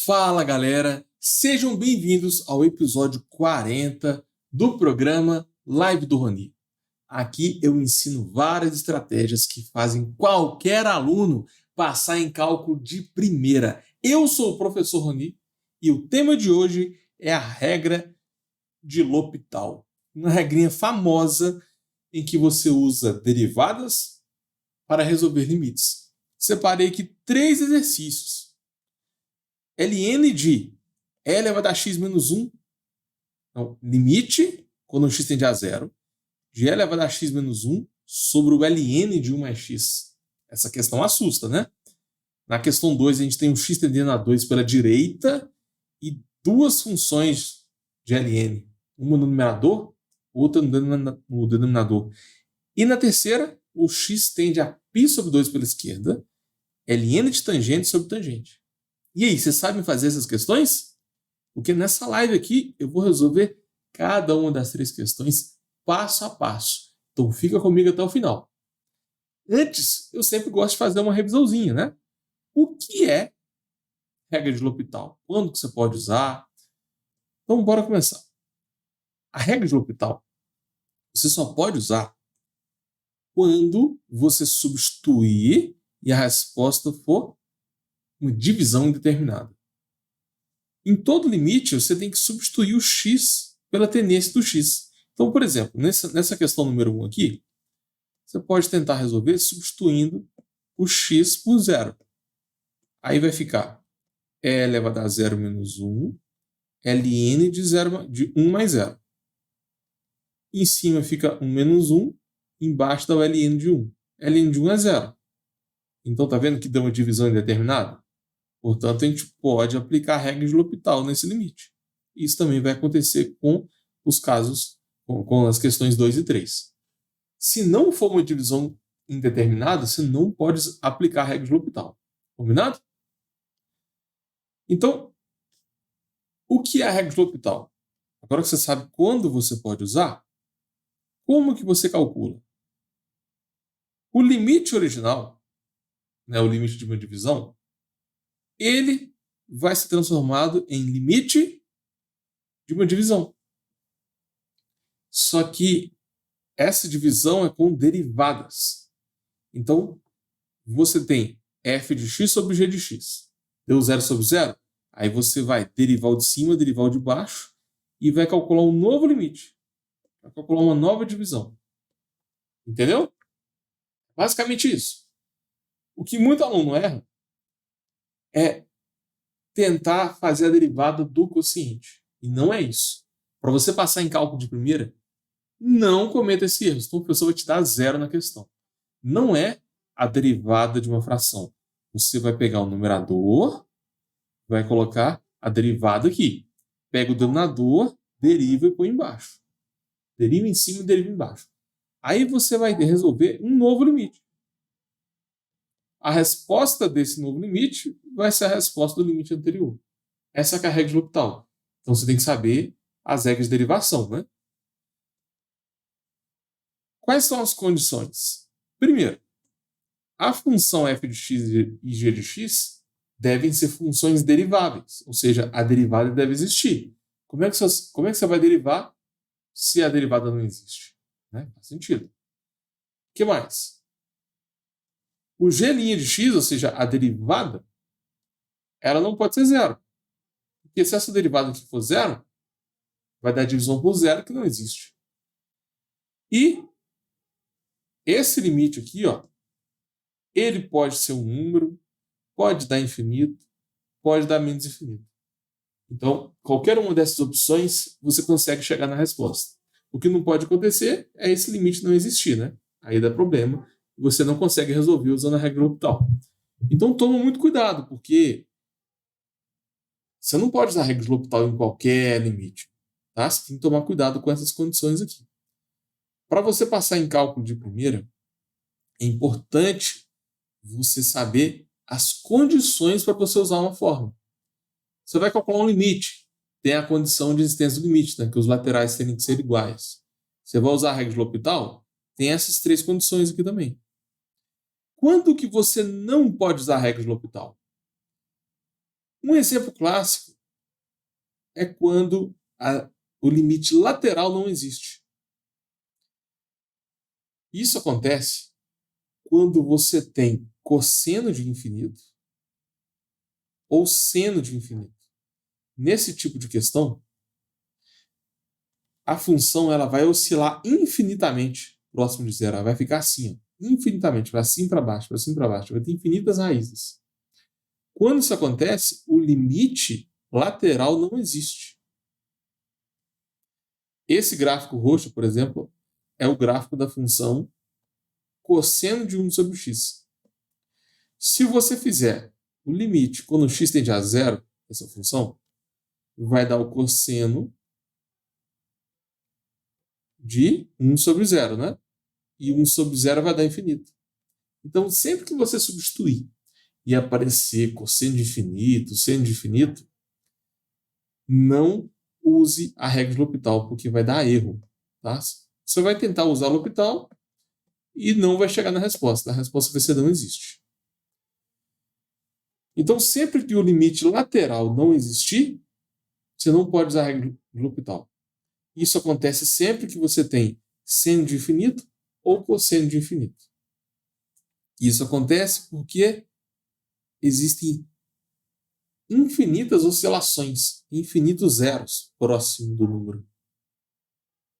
Fala galera, sejam bem-vindos ao episódio 40 do programa Live do Rony. Aqui eu ensino várias estratégias que fazem qualquer aluno passar em cálculo de primeira. Eu sou o professor Rony e o tema de hoje é a regra de L'Hopital. Uma regrinha famosa em que você usa derivadas para resolver limites. Separei aqui 3 exercícios. ln de e elevado a x menos 1, então, limite, quando o x tende a zero, de e elevado a x menos 1 sobre o ln de 1 mais x. Essa questão assusta, né? Na questão 2, a gente tem o x tendendo a 2 pela direita e duas funções de ln, uma no numerador, outra no denominador. E na terceira, o x tende a π sobre 2 pela esquerda, ln de tangente sobre tangente. E aí, vocês sabem fazer essas questões? Porque nessa live aqui eu vou resolver cada uma das 3 questões passo a passo. Então fica comigo até o final. Antes, eu sempre gosto de fazer uma revisãozinha, né? O que é regra de L'Hopital? Quando que você pode usar? Então, bora começar. A regra de L'Hopital você só pode usar quando você substituir e a resposta for uma divisão indeterminada. Em todo limite, você tem que substituir o x pela tendência do x. Então, por exemplo, nessa questão número 1 aqui, você pode tentar resolver substituindo o x por zero. Aí vai ficar e elevado a 0 menos 1, ln de 1 mais 0. Em cima fica 1 menos 1, embaixo dá o ln de 1. ln de 1 é 0. Então, tá vendo que deu uma divisão indeterminada? Portanto, a gente pode aplicar a regra de L'Hopital nesse limite. Isso também vai acontecer com os casos, com as questões 2 e 3. Se não for uma divisão indeterminada, você não pode aplicar a regra de L'Hopital. Combinado? Então, o que é a regra de L'Hopital? Agora que você sabe quando você pode usar, como que você calcula? O limite original, né, o limite de uma divisão, ele vai ser transformado em limite de uma divisão. Só que essa divisão é com derivadas. Então, você tem f de x sobre g de x. Deu 0 sobre 0? Aí você vai derivar o de cima, derivar o de baixo e vai calcular um novo limite. Vai calcular uma nova divisão. Entendeu? Basicamente isso. O que muito aluno erra é tentar fazer a derivada do quociente. E não é isso. Para você passar em cálculo de primeira, não cometa esse erro. Então o professor vai te dar 0 na questão. Não é a derivada de uma fração. Você vai pegar o numerador, vai colocar a derivada aqui. Pega o denominador, deriva e põe embaixo. Deriva em cima e deriva embaixo. Aí você vai resolver um novo limite. A resposta desse novo limite vai ser a resposta do limite anterior. Essa é a regra de L'Hopital. Então você tem que saber as regras de derivação, né? Quais são as condições? Primeiro, a função f de x e g de x devem ser funções deriváveis, ou seja, a derivada deve existir. Como é que você vai derivar se a derivada não existe? Né? Faz sentido. O que mais? O g' de x, ou seja, a derivada, ela não pode ser zero. Porque se essa derivada aqui for zero, vai dar divisão por zero, que não existe. E esse limite aqui, ó, ele pode ser um número, pode dar infinito, pode dar menos infinito. Então, qualquer uma dessas opções, você consegue chegar na resposta. O que não pode acontecer é esse limite não existir, né? Aí dá problema. Você não consegue resolver usando a regra L'Hopital. Então, toma muito cuidado, porque você não pode usar a regra de L'Hopital em qualquer limite. Tá? Você tem que tomar cuidado com essas condições aqui. Para você passar em cálculo de primeira, é importante você saber as condições para você usar uma fórmula. Você vai calcular um limite. Tem a condição de existência do limite, né? Que os laterais têm que ser iguais. Você vai usar a regra de L'Hopital? Tem essas 3 condições aqui também. Quando que você não pode usar a regra de L'Hopital? Um exemplo clássico é quando o limite lateral não existe. Isso acontece quando você tem cosseno de infinito ou seno de infinito. Nesse tipo de questão, a função ela vai oscilar infinitamente próximo de zero. Ela vai ficar assim, ó, infinitamente, para cima e para baixo, para cima e para baixo. Vai ter infinitas raízes. Quando isso acontece, o limite lateral não existe. Esse gráfico roxo, por exemplo, é o gráfico da função cosseno de 1 sobre x. Se você fizer o limite quando x tende a zero, essa função, vai dar o cosseno de 1 sobre 0, né? E 1 sobre 0 vai dar infinito. Então, sempre que você substituir e aparecer cosseno de infinito, seno de infinito, não use a regra de L'Hopital, porque vai dar erro. Tá? Você vai tentar usar L'Hopital e não vai chegar na resposta. A resposta vai ser não existe. Então, sempre que o limite lateral não existir, você não pode usar a regra de L'Hopital. Isso acontece sempre que você tem seno de infinito ou cosseno de infinito. Isso acontece porque existem infinitas oscilações, infinitos zeros próximo do número.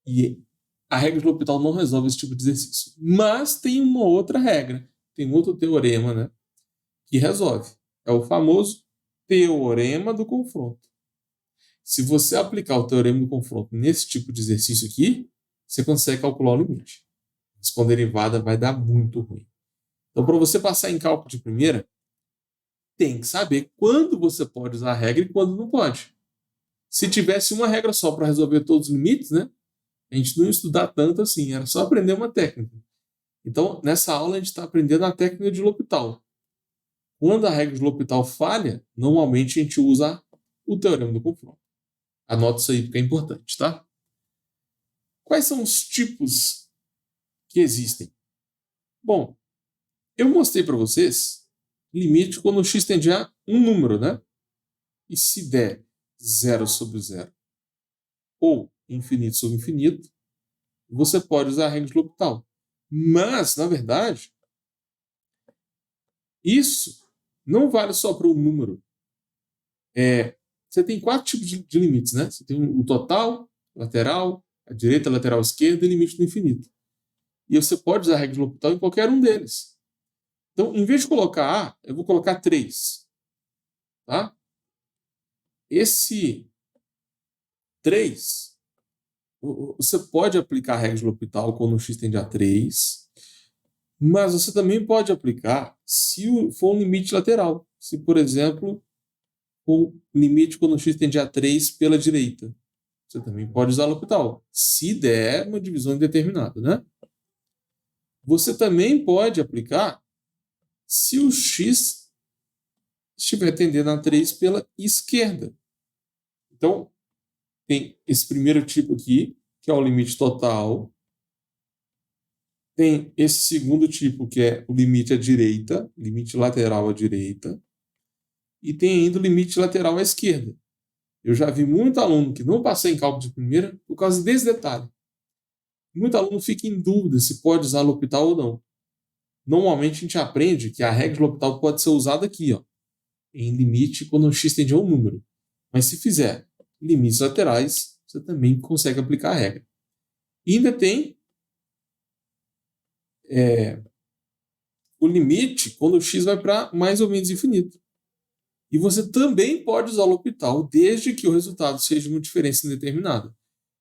E a regra de L'Hopital não resolve esse tipo de exercício. Mas tem uma outra regra, tem um outro teorema, né, que resolve. É o famoso teorema do confronto. Se você aplicar o teorema do confronto nesse tipo de exercício aqui, você consegue calcular o limite. Mas com derivada vai dar muito ruim. Então, para você passar em cálculo de primeira, tem que saber quando você pode usar a regra e quando não pode. Se tivesse uma regra só para resolver todos os limites, né, a gente não ia estudar tanto assim, era só aprender uma técnica. Então, nessa aula, a gente está aprendendo a técnica de L'Hopital. Quando a regra de L'Hopital falha, normalmente a gente usa o teorema do confronto. Anota isso aí porque é importante, tá? Quais são os tipos que existem? Bom, eu mostrei para vocês limite quando o x tende a um número, né? E se der 0 sobre 0 ou infinito sobre infinito, você pode usar a regra de L'Hopital. Mas, na verdade, isso não vale só para um número. Você tem 4 tipos de limites, né? Você tem o total, lateral, a direita, lateral, esquerda e limite do infinito. E você pode usar a regra de L'Hopital em qualquer um deles. Então, em vez de colocar A, eu vou colocar 3. Tá? Esse 3, você pode aplicar a regra de L'Hopital quando o x tende a 3, mas você também pode aplicar se for um limite lateral. Se, por exemplo, for um limite quando o x tende a 3 pela direita. Você também pode usar L'Hopital, se der uma divisão indeterminada, né? Você também pode aplicar se o x estiver tendendo a 3 pela esquerda. Então, tem esse primeiro tipo aqui, que é o limite total. Tem esse segundo tipo, que é o limite à direita, limite lateral à direita. E tem ainda o limite lateral à esquerda. Eu já vi muito aluno que não passou em cálculo de primeira por causa desse detalhe. Muito aluno fica em dúvida se pode usar L'Hopital ou não. Normalmente a gente aprende que a regra de L'Hopital pode ser usada aqui, ó, em limite quando o x tende a um número. Mas se fizer limites laterais, você também consegue aplicar a regra. E ainda tem o limite quando o x vai para mais ou menos infinito. E você também pode usar o L'Hopital desde que o resultado seja uma diferença indeterminada.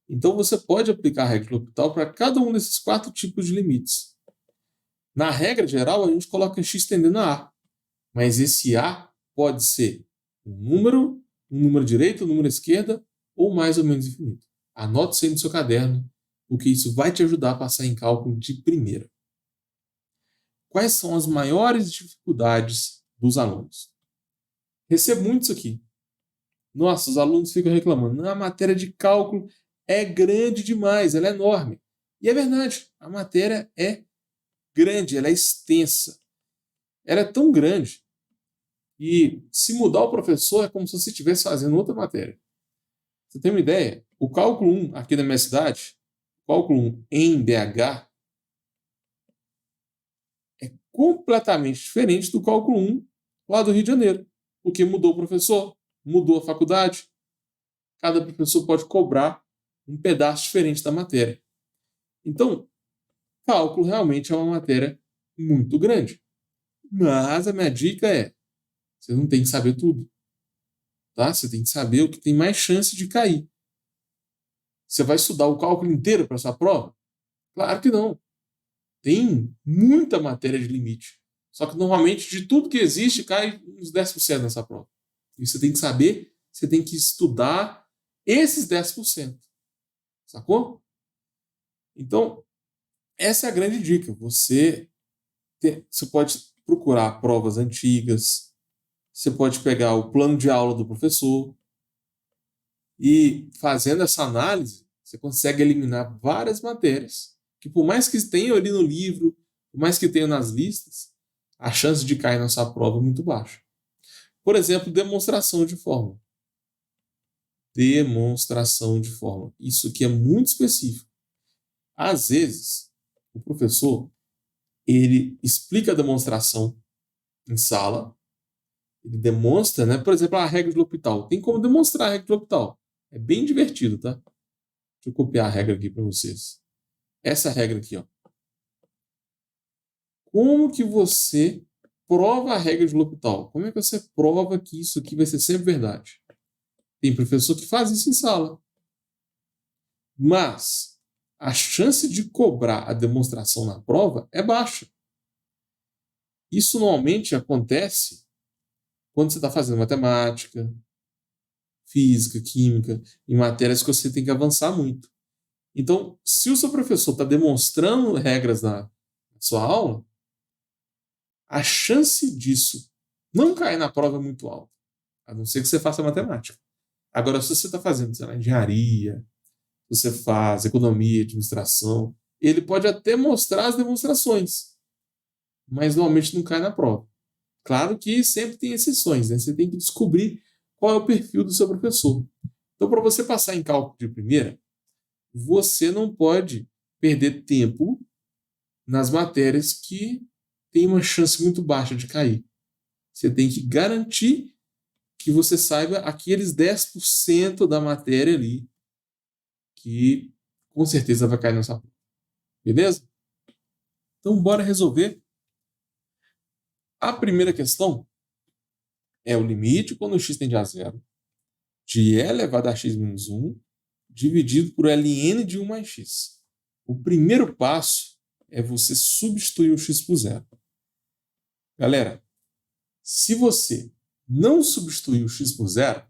Então você pode aplicar a regra de L'Hopital para cada um desses 4 tipos de limites. Na regra geral, a gente coloca x tendendo a A. Mas esse A pode ser um número direito, um número esquerda ou mais ou menos infinito. Anote isso aí no seu caderno, porque isso vai te ajudar a passar em cálculo de primeira. Quais são as maiores dificuldades dos alunos? Recebo muito isso aqui. Nossa, os alunos ficam reclamando. A matéria de cálculo é grande demais, ela é enorme. E é verdade, a matéria é grande, ela é extensa. Ela é tão grande E se mudar o professor é como se você estivesse fazendo outra matéria. Você tem uma ideia? O cálculo 1 aqui da minha cidade, o cálculo 1 em BH, é completamente diferente do cálculo 1 lá do Rio de Janeiro. Porque mudou o professor, mudou a faculdade. Cada professor pode cobrar um pedaço diferente da matéria. Então, cálculo realmente é uma matéria muito grande. Mas a minha dica é: você não tem que saber tudo. Tá? Você tem que saber o que tem mais chance de cair. Você vai estudar o cálculo inteiro para sua prova? Claro que não. Tem muita matéria de limite. Só que normalmente de tudo que existe cai uns 10% nessa prova. E você tem que saber, você tem que estudar esses 10%. Sacou? Então, essa é a grande dica. Você pode procurar provas antigas, você pode pegar o plano de aula do professor e, fazendo essa análise, você consegue eliminar várias matérias que, por mais que tenham ali no livro, por mais que tenham nas listas, a chance de cair na sua prova é muito baixa. Por exemplo, demonstração de fórmula. Demonstração de fórmula. Isso aqui é muito específico. Às vezes, o professor ele explica a demonstração em sala, ele demonstra, né? Por exemplo, a regra de L'Hopital. Tem como demonstrar a regra de L'Hopital. É bem divertido, tá? Deixa eu copiar a regra aqui para vocês. Essa regra aqui, ó. Como que você prova a regra de L'Hopital? Como é que você prova que isso aqui vai ser sempre verdade? Tem professor que faz isso em sala. Mas a chance de cobrar a demonstração na prova é baixa. Isso normalmente acontece quando você está fazendo matemática, física, química, em matérias que você tem que avançar muito. Então, se o seu professor está demonstrando regras na sua aula, a chance disso não cair na prova é muito alta, a não ser que você faça matemática. Agora, se você está fazendo, sei lá, engenharia, se você faz economia, administração, ele pode até mostrar as demonstrações, mas normalmente não cai na prova. Claro que sempre tem exceções, né? Você tem que descobrir qual é o perfil do seu professor. Então, para você passar em cálculo de primeira, você não pode perder tempo nas matérias que têm uma chance muito baixa de cair. Você tem que garantir que você saiba aqueles 10% da matéria ali que com certeza vai cair nessa prova. Beleza? Então, bora resolver. A primeira questão é o limite quando o x tende a zero de e elevado a x menos 1 dividido por ln de 1 mais x. O primeiro passo é você substituir o x por zero. Galera, se você não substituir o x por zero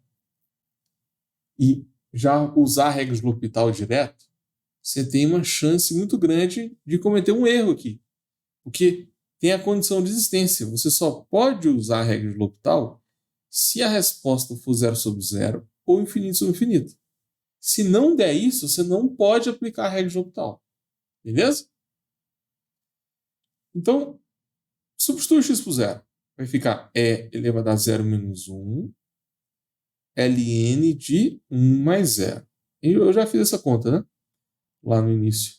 e já usar a regra de L'Hopital direto, você tem uma chance muito grande de cometer um erro aqui. Porque tem a condição de existência. Você só pode usar a regra de L'Hopital se a resposta for 0 sobre 0 ou infinito sobre infinito. Se não der isso, você não pode aplicar a regra de L'Hopital. Beleza? Então, substitui o x por zero. Vai ficar e elevado a 0 menos 1 ln de 1 mais 0. Eu já fiz essa conta, né? Lá no início.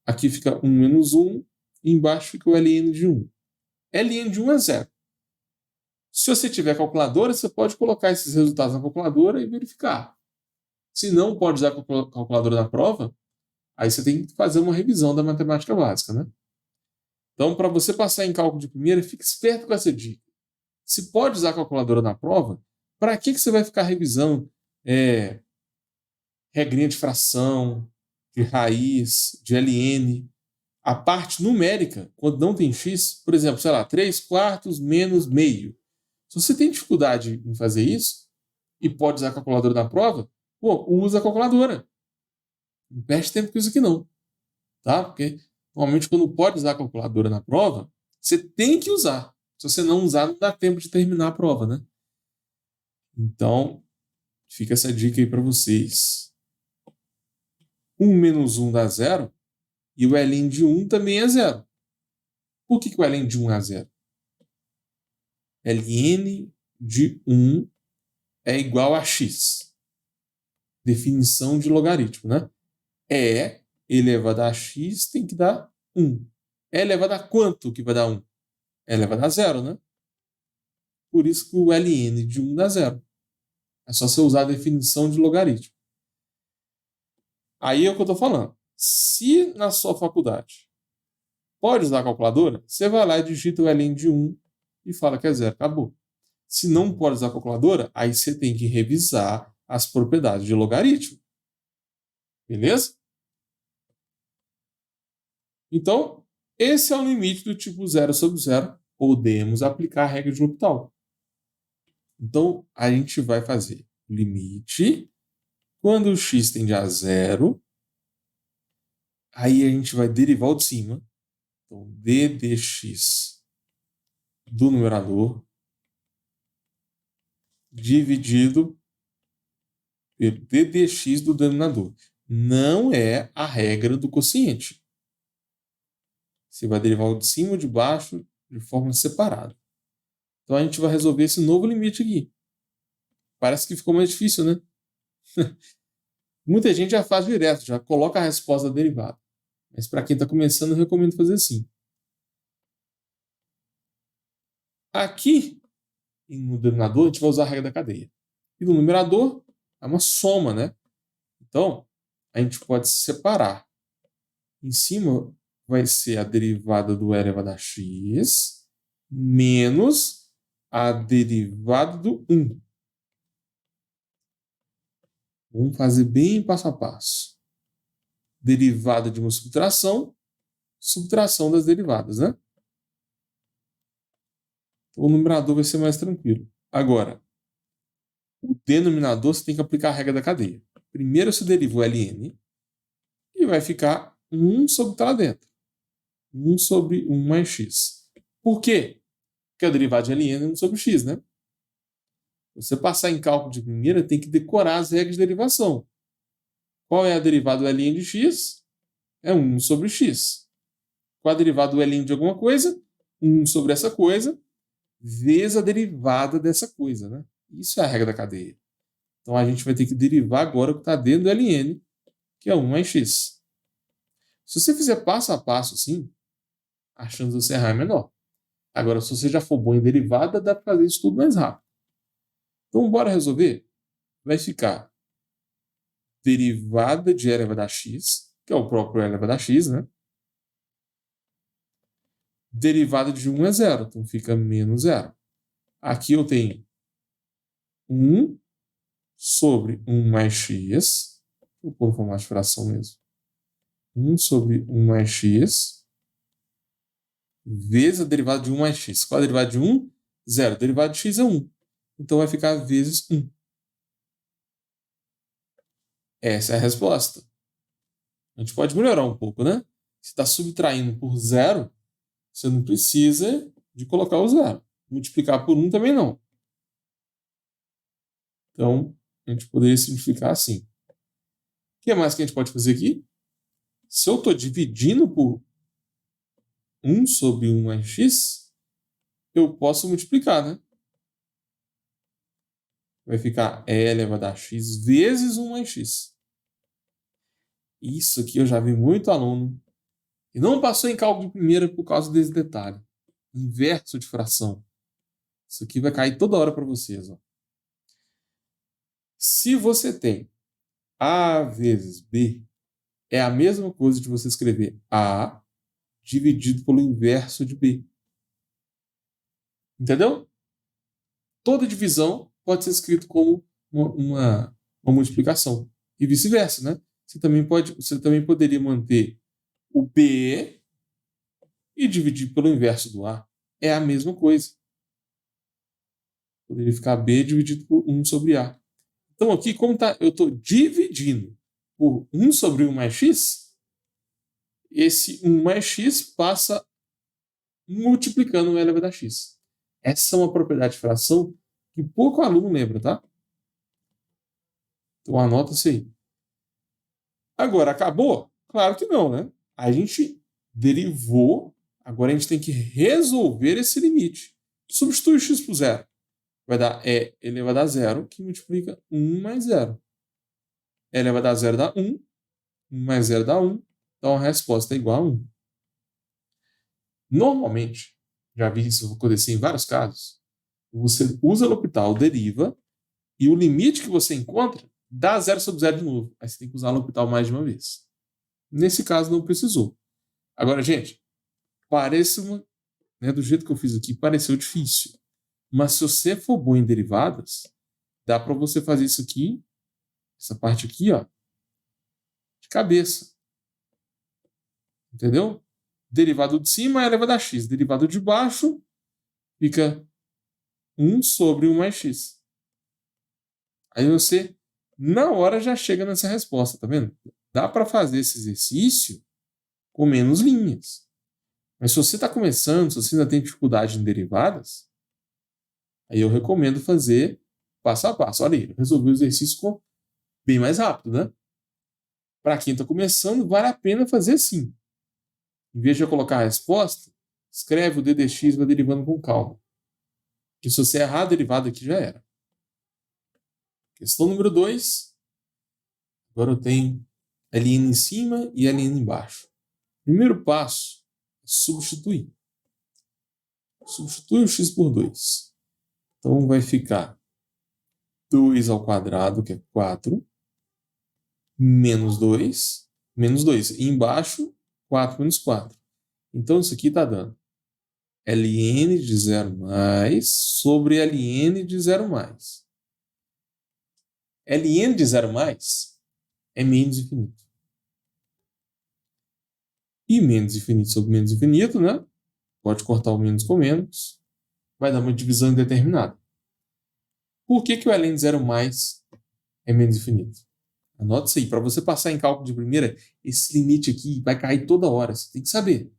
Aqui fica 1 menos 1 e embaixo fica o ln de 1. ln de 1 é 0. Se você tiver calculadora, você pode colocar esses resultados na calculadora e verificar. Se não pode usar a calculadora na prova, aí você tem que fazer uma revisão da matemática básica, né? Então, para você passar em cálculo de primeira, fique esperto com essa dica. Se pode usar a calculadora na prova, para que você vai ficar revisando regrinha de fração, de raiz, de ln? A parte numérica, quando não tem x, por exemplo, sei lá, 3 quartos menos meio. Se você tem dificuldade em fazer isso e pode usar a calculadora na prova, usa a calculadora. Não perde tempo com isso aqui não. Tá? Porque normalmente quando pode usar a calculadora na prova, você tem que usar. Se você não usar, não dá tempo de terminar a prova, né? Então, fica essa dica aí para vocês. 1 menos 1 dá 0 e o ln de 1 também é 0. Por que o ln de 1 é 0? ln de 1 é igual a x. Definição de logaritmo, né? E elevado a x tem que dar 1. E elevado a quanto que vai dar 1? E elevado a 0, né? Por isso que o ln de 1 dá 0. É só você usar a definição de logaritmo. Aí é o que eu estou falando. Se na sua faculdade pode usar a calculadora, você vai lá e digita o ln de 1 e fala que é 0. Acabou. Se não pode usar a calculadora, aí você tem que revisar as propriedades de logaritmo. Beleza? Então, esse é o limite do tipo 0 sobre 0. Podemos aplicar a regra de L'Hopital. Então, a gente vai fazer limite. Quando o x tende a 0, aí a gente vai derivar o de cima. Então, d dx do numerador dividido pelo d dx do denominador. Não é a regra do quociente. Você vai derivar o de cima ou de baixo de forma separada. Então, a gente vai resolver esse novo limite aqui. Parece que ficou mais difícil, né? Muita gente já faz direto, já coloca a resposta da derivada. Mas para quem está começando, eu recomendo fazer assim. Aqui, no denominador, a gente vai usar a regra da cadeia. E no numerador, é uma soma, né? Então, a gente pode separar. Em cima vai ser a derivada do e elevado a x menos a derivada do 1. Vamos fazer bem passo a passo. Derivada de uma subtração, subtração das derivadas, né? O numerador vai ser mais tranquilo. Agora, o denominador você tem que aplicar a regra da cadeia. Primeiro você deriva o ln e vai ficar 1 sobre o que está lá dentro. 1 sobre 1 mais x. Por quê? Porque a derivada de ln é 1 sobre x, né? Você passar em cálculo de primeira, tem que decorar as regras de derivação. Qual é a derivada do ln de x? É 1 sobre x. Qual é a derivada do ln de alguma coisa? 1 sobre essa coisa, vezes a derivada dessa coisa, né? Isso é a regra da cadeia. Então, a gente vai ter que derivar agora o que está dentro do ln, que é 1 mais x. Se você fizer passo a passo assim, a chance de você errar é menor. Agora, se você já for bom em derivada, dá para fazer isso tudo mais rápido. Então, bora resolver? Vai ficar derivada de e elevado a x, que é o próprio e elevado a x, né? Derivada de 1 é 0, então fica menos 0. Aqui eu tenho 1 sobre 1 mais x, vou pôr em formato de fração mesmo. 1 sobre 1 mais x, vezes a derivada de 1 mais x. Qual é a derivada de 1? 0. A derivada de x é 1. Então vai ficar vezes 1. Essa é a resposta. A gente pode melhorar um pouco, né? Se está subtraindo por 0, você não precisa de colocar o 0. Multiplicar por 1 também não. Então, a gente poderia simplificar assim. O que mais que a gente pode fazer aqui? Se eu estou dividindo por 1 sobre 1 mais x, eu posso multiplicar, né? Vai ficar e elevado a x vezes 1 mais x. Isso aqui eu já vi muito aluno e não passou em cálculo de primeira por causa desse detalhe. Inverso de fração. Isso aqui vai cair toda hora para vocês. Ó. Se você tem A vezes B, é a mesma coisa de você escrever A dividido pelo inverso de B. Entendeu? Toda divisão pode ser escrito como uma multiplicação. E vice-versa, né? Você também poderia manter o B e dividir pelo inverso do A. É a mesma coisa. Poderia ficar B dividido por 1 sobre A. Então aqui, como eu estou dividindo por 1 sobre 1 mais x, esse 1 mais x passa multiplicando o elevado a x. Essa é uma propriedade de fração que pouco aluno lembra, tá? Então anota isso aí. Agora, acabou? Claro que não, né? A gente derivou, agora a gente tem que resolver esse limite. Substitui o x por 0. vai dar E elevado a zero, que multiplica 1 mais zero. E elevado a zero dá 1, 1 mais zero dá 1, então a resposta é igual a 1. Normalmente, já vi isso acontecer em vários casos, você usa L'Hopital, deriva, e o limite que você encontra dá 0 sobre 0 de novo. Aí você tem que usar L'Hopital mais de uma vez. Nesse caso, não precisou. Agora, gente, parece do jeito que eu fiz aqui, pareceu difícil. Mas se você for bom em derivadas, dá para você fazer isso aqui, essa parte aqui, ó, de cabeça. Entendeu? Derivado de cima é elevado a x. Derivado de baixo fica 1 sobre 1 mais x. Aí você, na hora, já chega nessa resposta, tá vendo? Dá para fazer esse exercício com menos linhas. Mas se você está começando, se você ainda tem dificuldade em derivadas, aí eu recomendo fazer passo a passo. Olha aí, eu resolvi o exercício bem mais rápido, né? Para quem está começando, vale a pena fazer assim. Em vez de eu colocar a resposta, escreve o d dx, vai derivando com calma. Porque se você errar a derivada aqui, já era. Questão número 2. Agora eu tenho LN em cima e LN embaixo. Primeiro passo é substituir. Substitui o x por 2. Então vai ficar 2 ao quadrado, que é 4, menos 2, menos 2. E embaixo, 4 menos 4. Então isso aqui está dando Ln de 0 mais sobre Ln de 0 mais. Ln de 0 mais é menos infinito. E menos infinito sobre menos infinito, né? Pode cortar o menos com menos. Vai dar uma divisão indeterminada. Por que o Ln de 0 mais é menos infinito? Anota isso aí. Para você passar em cálculo de primeira, esse limite aqui vai cair toda hora. Você tem que saber.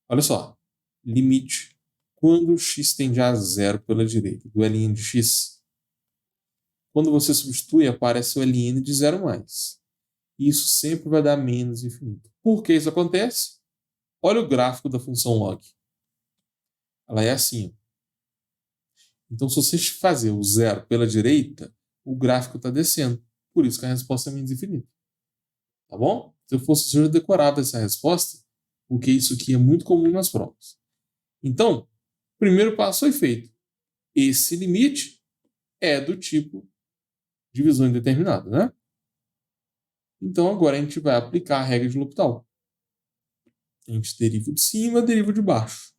Olha só. Limite. Quando x tende a zero pela direita, do Ln de x, quando você substitui, aparece o Ln de 0 mais. Isso sempre vai dar menos infinito. Por que isso acontece? Olha o gráfico da função log. Ela é assim. Então, se você fazer o zero pela direita, o gráfico está descendo. Por isso que a resposta é menos infinita. Tá bom? Se eu fosse, eu já decorava essa resposta, porque isso aqui é muito comum nas provas. Então, o primeiro passo foi feito. Esse limite é do tipo divisão indeterminada, né? Então, agora a gente vai aplicar a regra de L'Hopital. A gente deriva de cima, deriva de baixo.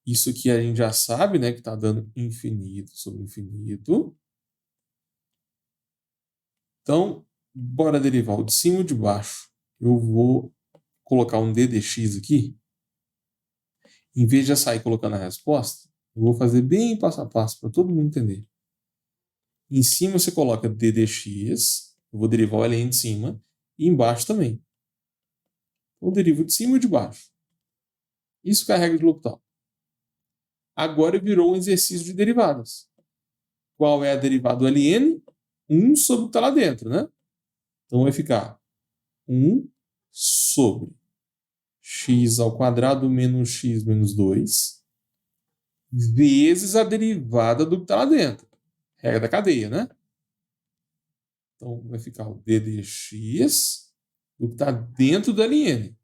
Isso aqui a gente já sabe, né, que está dando infinito sobre infinito. Então, bora derivar o de cima e o de baixo. Eu vou colocar um d dx aqui. Em vez de sair colocando a resposta, eu vou fazer bem passo a passo para todo mundo entender. Em cima você coloca d dx, eu vou derivar o ln de cima, e embaixo também. Eu derivo de cima e de baixo. Isso que é a regra de L'Hopital. Agora virou um exercício de derivadas. Qual é a derivada do ln? 1 sobre o que está lá dentro, né? Então vai ficar 1 sobre x ao quadrado menos x menos 2 vezes a derivada do que está lá dentro. Regra da cadeia, né? Então vai ficar o d dx do que está dentro do ln.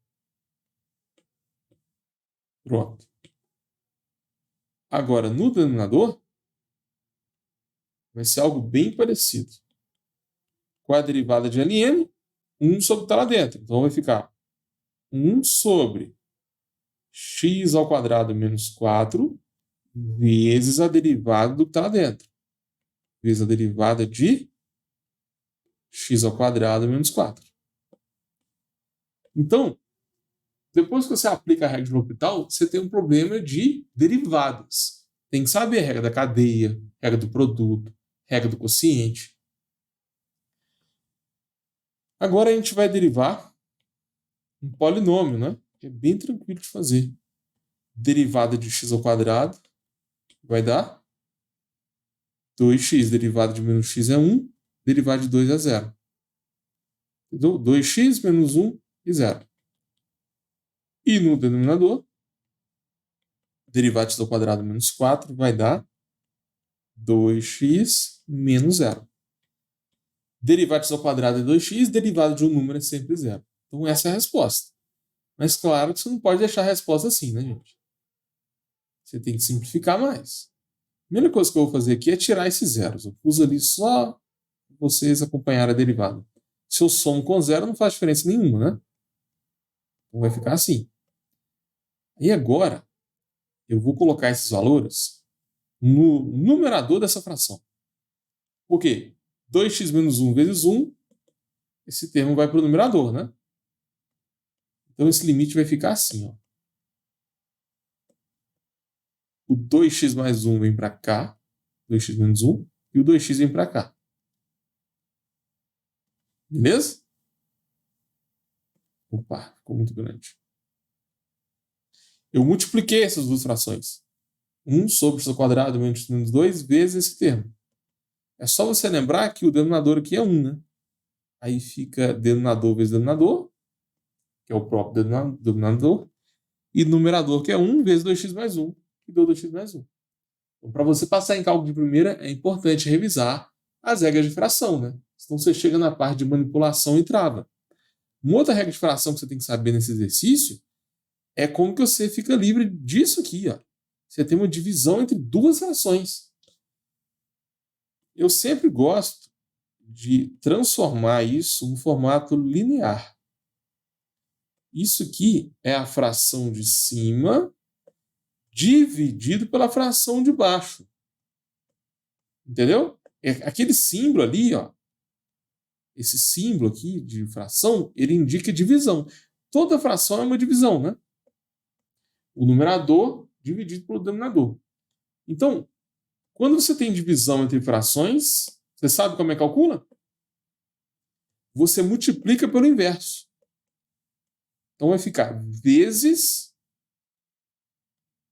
Pronto. Agora, no denominador, vai ser algo bem parecido. Com a derivada de ln, 1 sobre o que está lá dentro. Então vai ficar 1 sobre x ao quadrado menos 4 vezes a derivada do que está lá dentro. Vezes a derivada de x ao quadrado menos 4. Então, depois que você aplica a regra de L'Hopital, você tem um problema de derivadas. Tem que saber a regra da cadeia, regra do produto, regra do quociente. Agora a gente vai derivar um polinômio, né? Que é bem tranquilo de fazer. Derivada de x ao quadrado vai dar 2x. Derivada de menos x é 1. Derivada de 2 é 0. Então, 2x menos 1 e 0. E no denominador, derivado de x ao quadrado menos 4 vai dar 2x menos 0. Derivado de x ao quadrado é 2x, derivado de um número é sempre 0. Então essa é a resposta. Mas claro que você não pode deixar a resposta assim, né, gente? Você tem que simplificar mais. A primeira coisa que eu vou fazer aqui é tirar esses zeros. Eu pus ali só para vocês acompanharem a derivada. Se eu somo com zero, não faz diferença nenhuma, né? Então vai ficar assim. E agora, eu vou colocar esses valores no numerador dessa fração. Por quê? 2x menos 1 vezes 1, esse termo vai para o numerador, né? Então esse limite vai ficar assim, ó. O 2x mais 1 vem para cá, 2x menos 1, e o 2x vem para cá. Beleza? Opa, ficou muito grande. Eu multipliquei essas duas frações. 1 sobre x ao quadrado menos x menos 2 vezes esse termo. É só você lembrar que o denominador aqui é 1, né? Aí fica denominador vezes denominador, que é o próprio denominador, e numerador, que é 1 vezes 2x mais 1, que deu 2x mais 1. Então, para você passar em cálculo de primeira, é importante revisar as regras de fração, né? Senão você chega na parte de manipulação e trava. Uma outra regra de fração que você tem que saber nesse exercício é como que você fica livre disso aqui, ó. Você tem uma divisão entre duas frações. Eu sempre gosto de transformar isso no formato linear. Isso aqui é a fração de cima dividido pela fração de baixo. Entendeu? Aquele símbolo ali, ó, esse símbolo aqui de fração, ele indica divisão. Toda fração é uma divisão, né? O numerador dividido pelo denominador. Então, quando você tem divisão entre frações, você sabe como é que calcula? Você multiplica pelo inverso. Então vai ficar vezes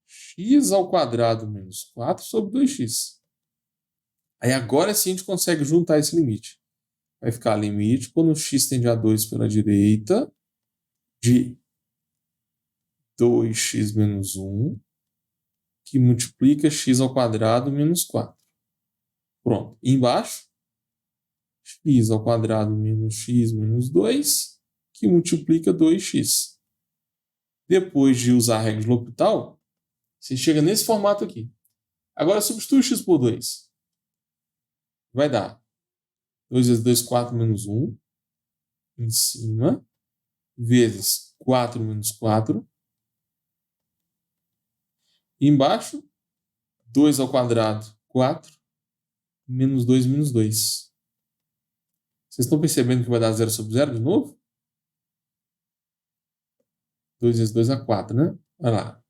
x ao quadrado menos 4 sobre 2x. Aí agora sim a gente consegue juntar esse limite. Vai ficar limite quando x tende a 2 pela direita de 2x menos 1, que multiplica x ao quadrado menos 4. Pronto. E embaixo, x ao quadrado menos x menos 2, que multiplica 2x. Depois de usar a regra de L'Hopital, você chega nesse formato aqui. Agora substitui x por 2. Vai dar 2 vezes 2, 4 menos 1, em cima, vezes 4 menos 4. E embaixo, 2 ao quadrado, 4, menos 2 menos 2. Vocês estão percebendo que vai dar 0 sobre 0 de novo? 2 vezes 2 é 4, né? Olha lá.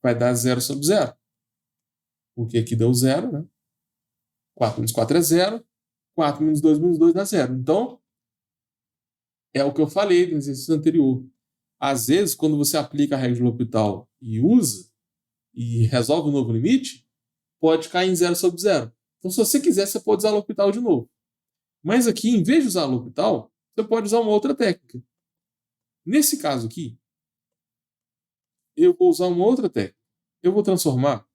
Vai dar 0 sobre 0. Porque aqui deu 0, né? 4 menos 4 é 0. 4 menos 2 dá 0. Então, é o que eu falei no exercício anterior. Às vezes, quando você aplica a regra de L'Hopital e usa, e resolve o novo limite, pode cair em 0 sobre 0. Então, se você quiser, você pode usar L'Hopital de novo. Mas aqui, em vez de usar L'Hopital, você pode usar uma outra técnica. Nesse caso aqui, eu vou usar uma outra técnica. Eu vou transformar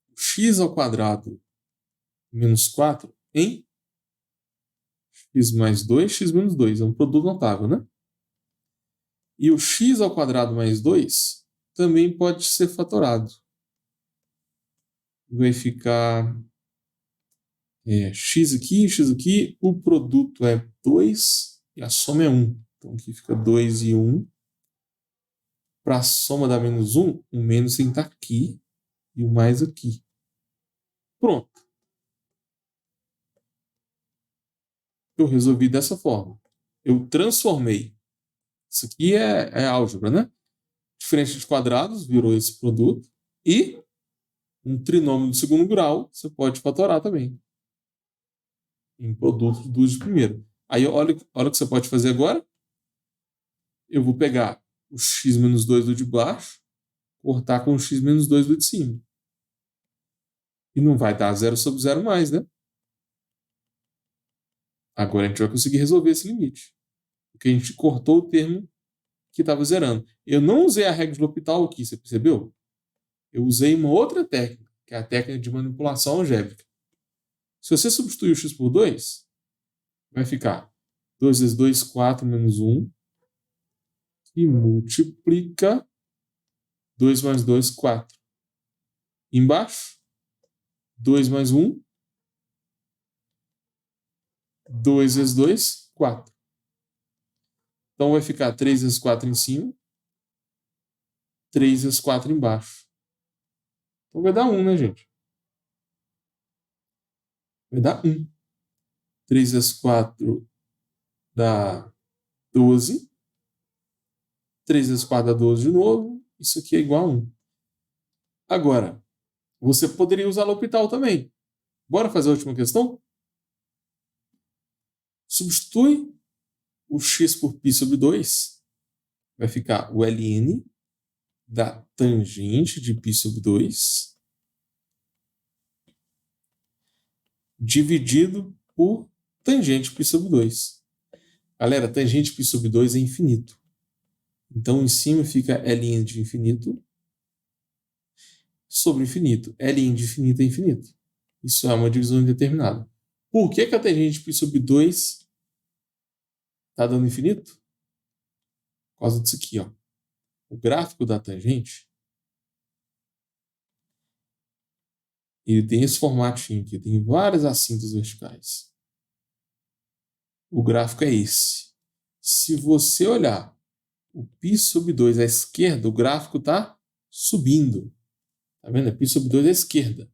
o x ao quadrado menos 4 em x mais 2, x menos 2. É um produto notável, né? E o x ao quadrado mais 2 também pode ser fatorado. Vai ficar x aqui. O produto é 2 e a soma é 1. Então aqui fica 2 e 1. Para a soma dar menos 1, o menos tem que estar aqui e o mais aqui. Pronto. Eu resolvi dessa forma. Eu transformei. Isso aqui é álgebra, né? Diferença de quadrados virou esse produto. E um trinômio de segundo grau você pode fatorar também. Em produto dos de primeiro. Aí olha o que você pode fazer agora. Eu vou pegar o x menos 2 do de baixo, cortar com o x menos 2 do de cima. E não vai dar 0 sobre 0 mais, né? Agora a gente vai conseguir resolver esse limite. Porque a gente cortou o termo que estava zerando. Eu não usei a regra de L'Hopital aqui, você percebeu? eu usei uma outra técnica, que é a técnica de manipulação algébrica. Se você substituir o x por 2, vai ficar 2 vezes 2, 4 menos 1, e multiplica 2 mais 2, 4. Embaixo, 2 mais 1, 2 vezes 2, 4. Então vai ficar 3 vezes 4 em cima, 3 vezes 4 embaixo. Então vai dar 1, né, gente? Vai dar 1. 3 vezes 4 dá 12. 3 vezes 4 dá 12 de novo. Isso aqui é igual a 1. Agora, você poderia usar L'Hopital também. Bora fazer a última questão? Substitui o x por π sobre 2. Vai ficar o ln da tangente de π sobre 2 dividido por tangente π sobre 2. Galera, tangente π sobre 2 é infinito. Então, em cima fica ln de infinito sobre infinito. Ln de infinito é infinito. Isso é uma divisão indeterminada. Por que a tangente de π sobre 2 está dando infinito? Por causa disso aqui, ó. O gráfico da tangente, ele tem esse formatinho aqui, tem várias assintas verticais. O gráfico é esse. Se você olhar o π sobre 2 à esquerda, o gráfico está subindo. Tá vendo? É π sobre 2 à esquerda.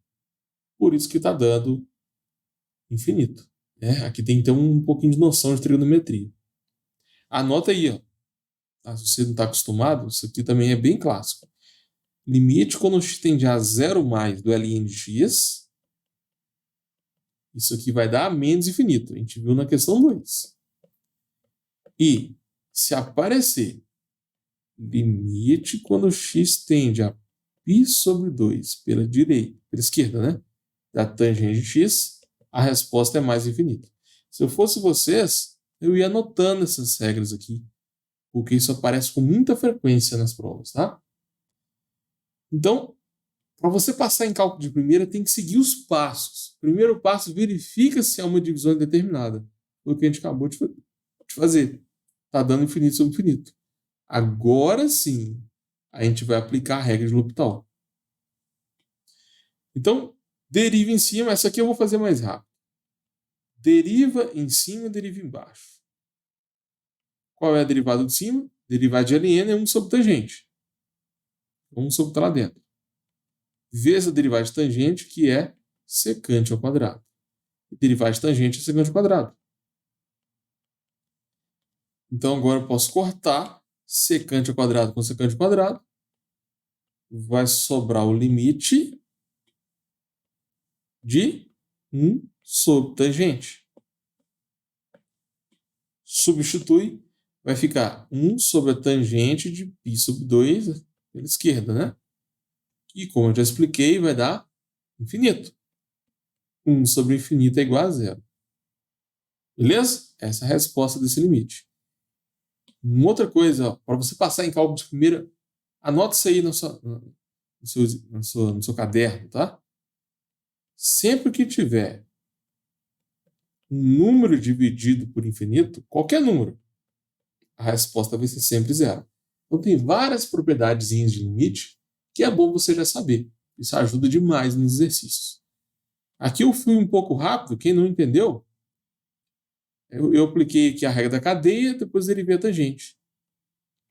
Por isso que está dando infinito. Aqui tem então um pouquinho de noção de trigonometria. Anota aí, ó. Se você não está acostumado, isso aqui também é bem clássico. Limite quando x tende a 0 mais do ln de x. Isso aqui vai dar menos infinito. A gente viu na questão 2. E se aparecer limite quando x tende a π sobre 2 pela direita, pela esquerda, né? Da tangente de x, a resposta é mais infinito. Se eu fosse vocês, eu ia anotando essas regras aqui, porque isso aparece com muita frequência nas provas, tá? Então, para você passar em cálculo de primeira, tem que seguir os passos. Primeiro passo, verifica se é uma divisão indeterminada. Foi o que a gente acabou de fazer. Está dando infinito sobre infinito. Agora sim, a gente vai aplicar a regra de L'Hopital. Então, deriva em cima. Essa aqui eu vou fazer mais rápido. Deriva em cima, deriva embaixo. Qual é a derivada de cima? Derivada de ln é 1 sobre tangente. 1 sobre está lá dentro. Vezes a derivada de tangente, que é secante ao quadrado. E derivada de tangente é secante ao quadrado. Então agora eu posso cortar secante ao quadrado com secante ao quadrado. Vai sobrar o limite de 1 sobre tangente. Substitui, vai ficar 1 sobre a tangente de π sobre 2 pela esquerda, né? E como eu já expliquei, vai dar infinito. 1 sobre infinito é igual a 0. Beleza? Essa é a resposta desse limite. Uma outra coisa, para você passar em cálculo de primeira, anota isso aí no seu caderno, tá? Sempre que tiver um número dividido por infinito, qualquer número, a resposta vai ser sempre 0. Então tem várias propriedades de limite que é bom você já saber. Isso ajuda demais nos exercícios. Aqui eu fui um pouco rápido, quem não entendeu, eu apliquei aqui a regra da cadeia, depois derivei a tangente.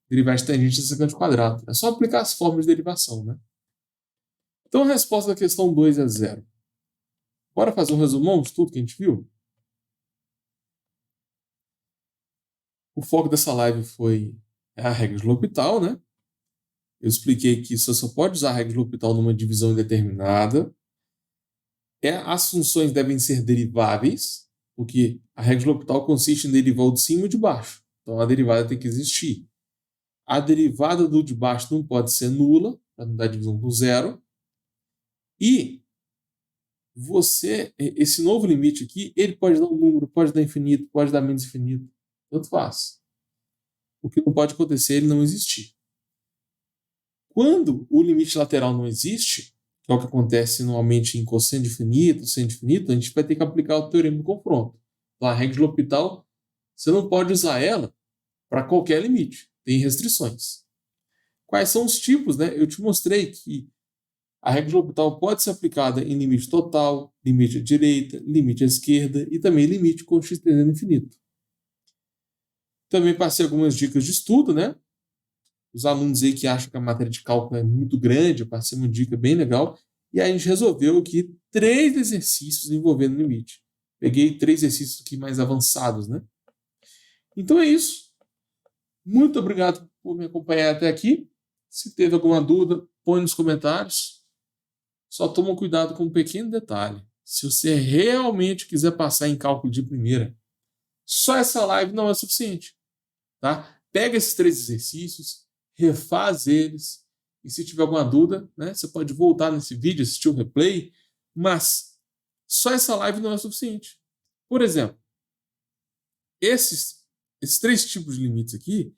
Derivada de tangente é secante ao quadrado. É só aplicar as fórmulas de derivação, né? Então a resposta da questão 2 é 0. Bora fazer um resumão de tudo que a gente viu? O foco dessa live foi a regra de L'Hopital, né? Eu expliquei que você só pode usar a regra de L'Hopital numa divisão indeterminada. As funções devem ser deriváveis, porque a regra de L'Hopital consiste em derivar o de cima e o de baixo. Então a derivada tem que existir. A derivada do de baixo não pode ser nula, para não dar divisão por 0. E esse novo limite aqui, ele pode dar um número, pode dar infinito, pode dar menos infinito. Tanto faz. O que não pode acontecer é ele não existir. quando o limite lateral não existe, que é o que acontece normalmente em cosseno de infinito, seno de infinito, a gente vai ter que aplicar o teorema do confronto. Então, a regra de L'Hopital, você não pode usar ela para qualquer limite, tem restrições. Quais são os tipos, né? Eu te mostrei que a regra de L'Hopital pode ser aplicada em limite total, limite à direita, limite à esquerda e também limite com x tendendo ao infinito. Também passei algumas dicas de estudo, né? Os alunos aí que acham que a matéria de cálculo é muito grande, eu passei uma dica bem legal. E aí a gente resolveu aqui 3 exercícios envolvendo limite. Peguei 3 exercícios aqui mais avançados, né? Então é isso. Muito obrigado por me acompanhar até aqui. Se teve alguma dúvida, põe nos comentários. Só toma cuidado com um pequeno detalhe. Se você realmente quiser passar em cálculo de primeira, só essa live não é suficiente. Tá? Pega esses 3 exercícios, refaz eles, e se tiver alguma dúvida, né, você pode voltar nesse vídeo, assistir o replay, mas só essa live não é suficiente. Por exemplo, esses 3 tipos de limites aqui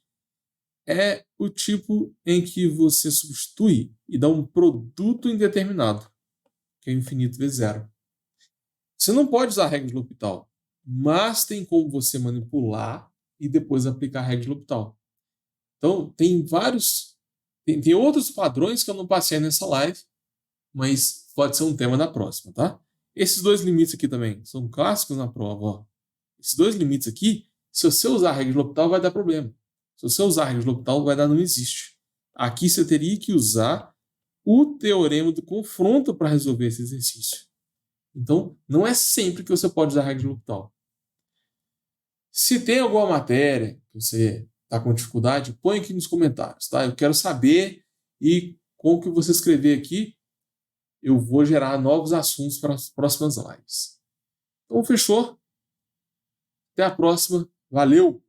é o tipo em que você substitui e dá um produto indeterminado, que é infinito vezes zero. Você não pode usar a regra de L'Hopital, mas tem como você manipular e depois aplicar a regra de L'Hopital. Então, tem vários... Tem outros padrões que eu não passei nessa live, mas pode ser um tema da próxima, tá? Esses 2 limites aqui também são clássicos na prova. Ó. Esses 2 limites aqui, se você usar a regra de L'Hopital, vai dar problema. Se você usar a regra de L'Hopital, vai dar não existe. Aqui você teria que usar o teorema do confronto para resolver esse exercício. Então, não é sempre que você pode usar a regra de L'Hopital. Se tem alguma matéria que você está com dificuldade, põe aqui nos comentários, tá? Eu quero saber e com o que você escrever aqui, eu vou gerar novos assuntos para as próximas lives. Então, fechou? Até a próxima. Valeu!